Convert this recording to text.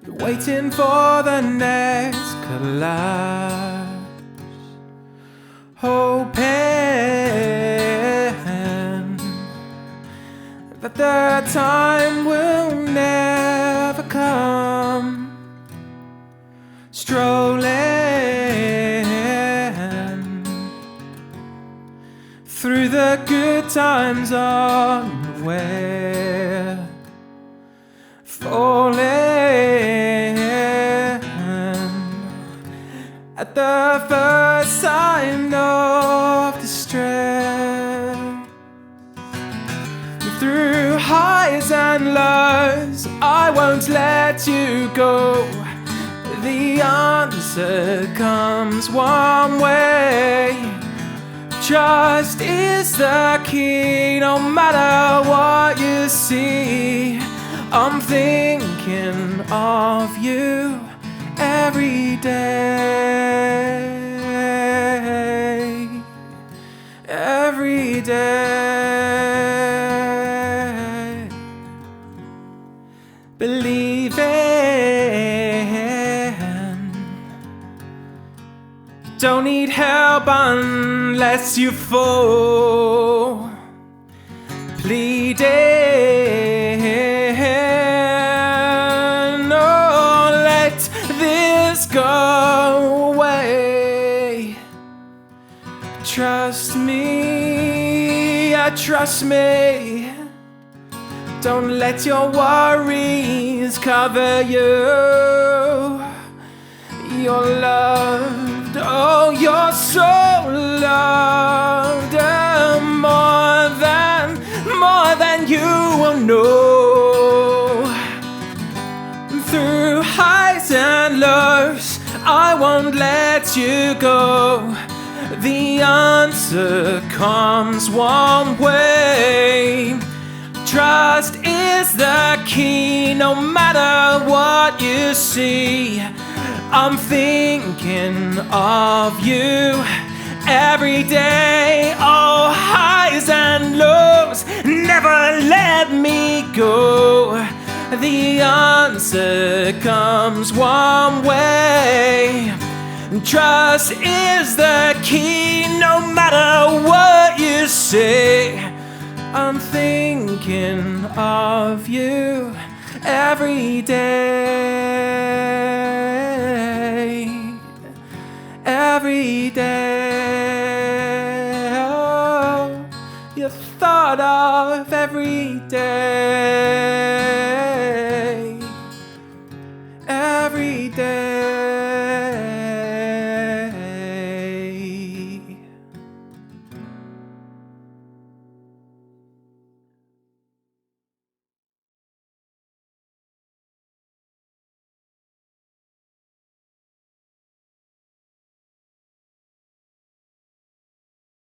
You're waiting for the next collapse, hoping that the time will never come. Strolling through the good times unaware, falling at the first sign of distress. Through highs and lows, I won't let you go. The answer comes one way. Trust is the key, no matter what you see. I'm thinking of you every day, every day. Believing don't need help unless you fall. Pleading, oh, let this go away. Trust me, trust me. Don't let your worries cover you. You're loved, oh, you're so loved, more than you will know. Through highs and lows, I won't let you go. The answer comes one way. Trust is the key, no matter what you see. I'm thinking of you every day. Oh, highs and lows, never let me go. The answer comes one way. Trust is the key, no matter what you say. I'm thinking of you every day, every day. Oh, you're thought of every day, every day.